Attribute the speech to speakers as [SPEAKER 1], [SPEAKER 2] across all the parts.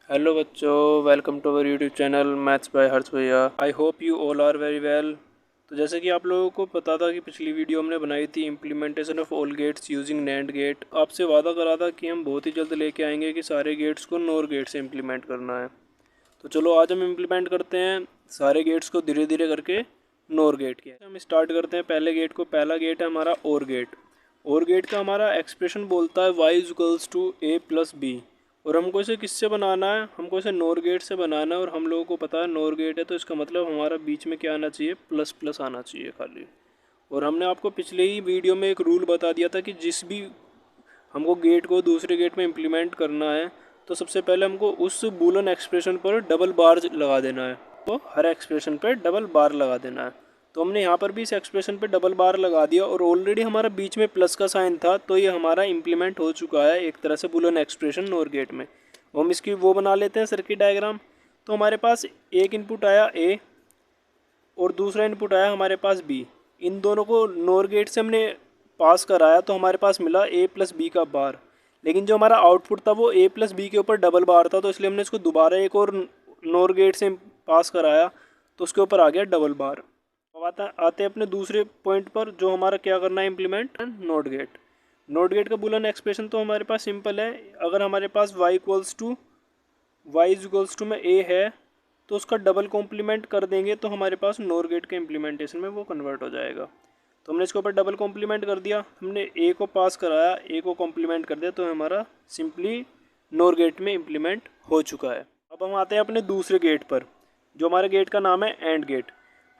[SPEAKER 1] Hello बच्चों, welcome to our YouTube channel maths by Harsh भैया। I hope you all are very well. तो जैसे कि आप लोगों को पता था कि पिछली वीडियो हमने बनाई थी implementation of all gates using NAND gate. आपसे वादा करा था कि हम बहुत ही जल्द लेके आएंगे कि सारे गेट्स को नोर गेट से इम्प्लीमेंट करना है। तो चलो आज हम इम्प्लीमेंट करते हैं सारे गेट्स को धीरे धीरे करके नोर गेट के। हम स्टार्ट करते हैं पहले गेट को। पहला गेट है हमारा और गेट। और गेट का हमारा एक्सप्रेशन बोलता है y equals to a plus B. और हमको इसे किससे बनाना है? हमको इसे नोर गेट से बनाना है। और हम लोगों को पता है नोर गेट है तो इसका मतलब हमारा बीच में क्या आना चाहिए? प्लस प्लस आना चाहिए खाली। और हमने आपको पिछले ही वीडियो में एक रूल बता दिया था कि जिस भी हमको गेट को दूसरे गेट में इम्प्लीमेंट करना है तो सबसे पहले हमको उस बूलन एक्सप्रेशन पर डबल बार लगा देना है। तो हर एक्सप्रेशन पर डबल बार लगा देना है। तो हमने यहाँ पर भी इस एक्सप्रेशन पे डबल बार लगा दिया और ऑलरेडी हमारा बीच में प्लस का साइन था तो ये हमारा इम्प्लीमेंट हो चुका है एक तरह से बूलियन एक्सप्रेशन नोर गेट में। हम इसकी वो बना लेते हैं सर्किट डायग्राम। तो हमारे पास एक इनपुट आया ए और दूसरा इनपुट आया हमारे पास बी। इन दोनों को नोर गेट से हमने पास कराया तो हमारे पास मिला ए प्लस बी का बार। लेकिन जो हमारा आउटपुट था वो ए प्लस बी के ऊपर डबल बार था तो इसलिए हमने इसको दोबारा एक और नोर गेट से पास कराया तो उसके ऊपर आ गया डबल बार। अब आते हैं अपने दूसरे पॉइंट पर जो हमारा क्या करना है implement NOT gate. NOT gate का बुलियन एक्सप्रेशन तो हमारे पास सिंपल है। अगर हमारे पास y इक्वल्स टू में a है तो उसका डबल कॉम्प्लीमेंट कर देंगे तो हमारे पास नोर गेट के इम्प्लीमेंटेशन में वो कन्वर्ट हो जाएगा। तो हमने इसके ऊपर डबल कॉम्प्लीमेंट कर दिया, हमने a को पास कराया, a को कॉम्प्लीमेंट कर दिया तो हमारा सिंपली नोर गेट में इम्प्लीमेंट हो चुका है। अब हम आते हैं अपने दूसरे गेट पर जो हमारे गेट का नाम है एंड गेट।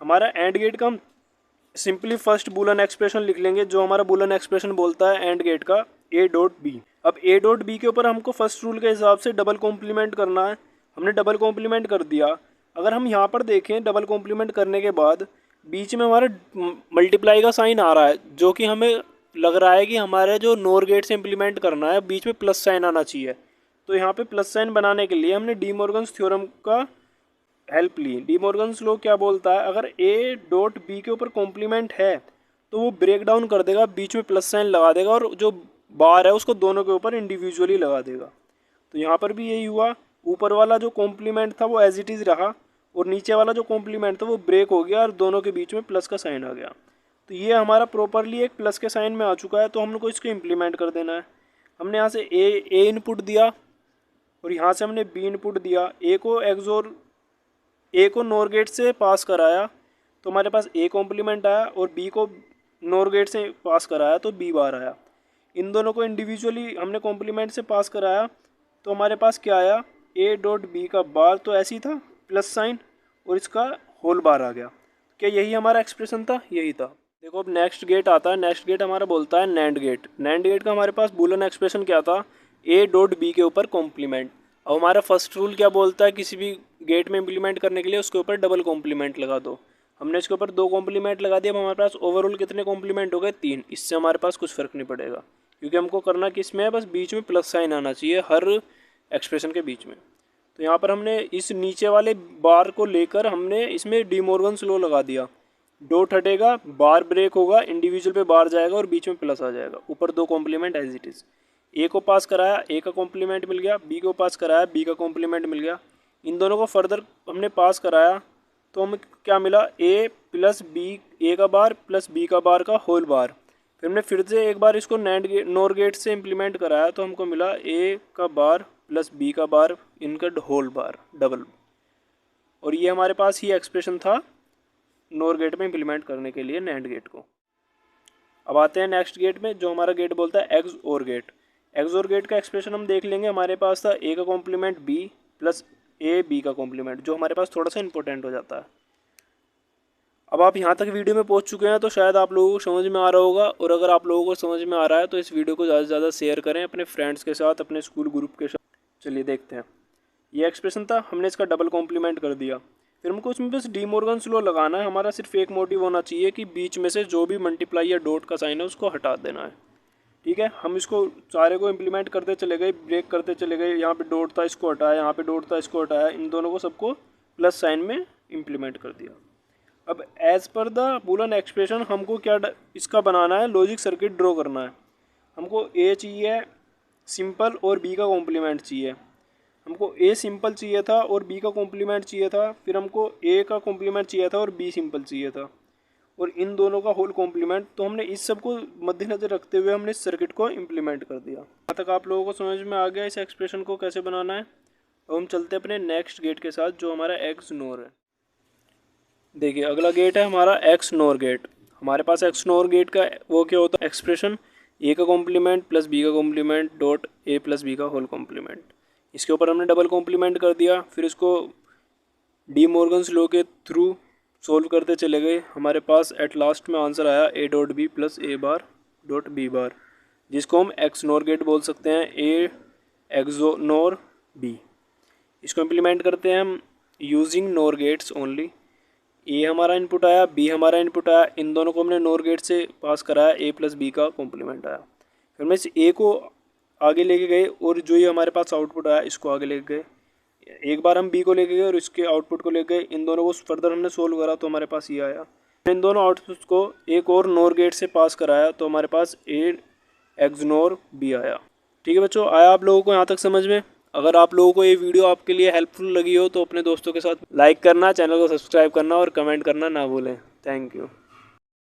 [SPEAKER 1] हमारा एंड गेट का हम सिंपली फर्स्ट बूलन एक्सप्रेशन लिख लेंगे जो हमारा बूलन एक्सप्रेशन बोलता है एंड गेट का ए डॉट बी। अब ए डॉट बी के ऊपर हमको फर्स्ट रूल के हिसाब से डबल कॉम्प्लीमेंट करना है। हमने डबल कॉम्प्लीमेंट कर दिया। अगर हम यहाँ पर देखें डबल कॉम्प्लीमेंट करने के बाद बीच में हमारा मल्टीप्लाई का साइन आ रहा है जो कि हमें लग रहा है कि हमारे जो नोर गेट से इम्प्लीमेंट करना है बीच में प्लस साइन आना चाहिए। तो यहाँ पे प्लस साइन बनाने के लिए हमने डी मॉर्गन्स थ्योरम का हेल्प ली। डी मॉर्गन्स लॉ क्या बोलता है? अगर ए डॉट बी के ऊपर कॉम्प्लीमेंट है तो वो ब्रेक डाउन कर देगा, बीच में प्लस साइन लगा देगा और जो बार है उसको दोनों के ऊपर इंडिविजुअली लगा देगा। तो यहाँ पर भी यही हुआ। ऊपर वाला जो कॉम्प्लीमेंट था वो एज इट इज़ रहा और नीचे वाला जो कॉम्प्लीमेंट था वो ब्रेक हो गया और दोनों के बीच में प्लस का साइन आ गया। तो ये हमारा प्रॉपरली एक प्लस के साइन में आ चुका है। तो हमको इसको इम्प्लीमेंट कर देना है। हमने यहाँ से ए इनपुट दिया और यहाँ से हमने बी इनपुट दिया। ए को नोर गेट से पास कराया तो हमारे पास ए कॉम्प्लीमेंट आया और बी को नोर गेट से पास कराया तो बी बार आया। इन दोनों को इंडिविजुअली हमने कॉम्प्लीमेंट से पास कराया तो हमारे पास क्या आया? ए डॉट बी का बार तो ऐसे ही था प्लस साइन और इसका होल बार आ गया। क्या यही हमारा एक्सप्रेशन था? यही था। देखो अब नेक्स्ट गेट आता है। नेक्स्ट गेट हमारा बोलता है नैंड गेट। नैंड गेट का हमारे पास बूलियन एक्सप्रेशन क्या था? ए डॉट बी के ऊपर कॉम्प्लीमेंट। अब हमारा फर्स्ट रूल क्या बोलता है? किसी भी गेट में इम्प्लीमेंट करने के लिए उसके ऊपर डबल कॉम्प्लीमेंट लगा दो। हमने इसके ऊपर 2 कॉम्प्लीमेंट लगा दिया। अब हमारे पास ओवरऑल कितने कॉम्प्लीमेंट हो गए? 3। इससे हमारे पास कुछ फ़र्क नहीं पड़ेगा क्योंकि हमको करना किस में है? बस बीच में प्लस साइन आना चाहिए हर एक्सप्रेशन के बीच में। तो यहाँ पर हमने इस नीचे वाले बार को लेकर हमने इसमें डी मॉर्गन्स लॉ लगा दिया। डॉट हटेगा, बार ब्रेक होगा, इंडिविजुअल पे बार जाएगा और बीच में प्लस आ जाएगा। ऊपर 2 कॉम्प्लीमेंट एज इट इज़। ए को पास कराया, ए का कॉम्प्लीमेंट मिल गया। बी को पास कराया, बी का कॉम्प्लीमेंट मिल गया। इन दोनों को फर्दर हमने पास कराया तो हमें क्या मिला? ए प्लस बी, ए का बार प्लस बी का बार का होल बार। फिर हमने फिर से एक बार इसको नोर गेट से इम्प्लीमेंट कराया तो हमको मिला ए का बार प्लस बी का बार इनका होल बार डबल। और ये हमारे पास ही एक्सप्रेशन था नोर गेट में इम्प्लीमेंट करने के लिए नैंड गेट को। अब आते हैं नेक्स्ट गेट में जो हमारा गेट बोलता है X or gate. X or gate का एक्सप्रेशन हम देख लेंगे। हमारे पास था ए का complement B plus A B का कॉम्प्लीमेंट जो हमारे पास थोड़ा सा इंपॉर्टेंट हो जाता है। अब आप यहाँ तक वीडियो में पहुँच चुके हैं तो शायद आप लोगों को समझ में आ रहा होगा। और अगर आप लोगों को समझ में आ रहा है तो इस वीडियो को ज़्यादा से ज़्यादा शेयर करें अपने फ्रेंड्स के साथ, अपने स्कूल ग्रुप के साथ। चलिए देखते हैं। ये एक्सप्रेशन था, हमने इसका डबल कॉम्प्लीमेंट कर दिया। फिर हमको इसमें बस डी मॉर्गन्स लॉ लगाना है। हमारा सिर्फ एक मोटिव होना चाहिए कि बीच में से जो भी मल्टीप्लाई या डॉट का साइन है उसको हटा देना है। ठीक है, हम इसको सारे को इम्प्लीमेंट करते चले गए, ब्रेक करते चले गए। यहाँ पे डॉट था इसको हटाया, यहाँ पे डॉट था इसको हटाया, इन दोनों को सबको प्लस साइन में इम्प्लीमेंट कर दिया। अब as per the Boolean expression हमको क्या इसका बनाना है? लॉजिक सर्किट ड्रॉ करना है। हमको ए चाहिए सिंपल और बी का कॉम्प्लीमेंट चाहिए। हमको ए सिंपल चाहिए था और बी का कॉम्प्लीमेंट चाहिए था, फिर हमको ए का कॉम्प्लीमेंट चाहिए था और बी सिंपल चाहिए था, और इन दोनों का होल कॉम्प्लीमेंट। तो हमने इस सब को मद्देनज़र रखते हुए हमने इस सर्किट को इम्प्लीमेंट कर दिया। यहाँ तक आप लोगों को समझ में आ गया इस एक्सप्रेशन को कैसे बनाना है। अब हम चलते हैं अपने नेक्स्ट गेट के साथ जो हमारा एक्स नोर है। देखिए अगला गेट है हमारा एक्स नोर गेट। हमारे पास एक्स नोर गेट का वो क्या होता है एक्सप्रेशन, ए का कॉम्प्लीमेंट प्लस बी का complement dot A plus B का होल कॉम्प्लीमेंट। इसके ऊपर हमने डबल कॉम्प्लीमेंट कर दिया, फिर इसको डी मॉर्गन्स लॉ के थ्रू सोल्व करते चले गए। हमारे पास एट लास्ट में आंसर आया A dot B plus A bar dot B bar, जिसको हम एक्स नोर गेट बोल सकते हैं, ए एक्सो नोर बी। इसको इम्प्लीमेंट करते हैं हम यूजिंग नोर गेट्स ओनली। ए हमारा इनपुट आया, बी हमारा इनपुट आया, इन दोनों को हमने नोर गेट से पास कराया, ए प्लस बी का कॉम्प्लीमेंट आया। फिर हम इस ए को आगे लेके गए और जो ये हमारे पास आउटपुट आया इसको आगे लेके गए। एक बार हम बी को लेके गए और इसके आउटपुट को लेके गए, इन दोनों को फर्दर हमने सोल्व करा तो हमारे पास ये आया। इन दोनों आउटपुट को एक और नोर गेट से पास कराया तो हमारे पास ए एक्सनोर बी आया। ठीक है बच्चों, आया आप लोगों को यहाँ तक समझ में? अगर आप लोगों को ये वीडियो आपके लिए हेल्पफुल लगी हो तो अपने दोस्तों के साथ लाइक करना, चैनल को सब्सक्राइब करना और कमेंट करना ना भूलें। Thank you.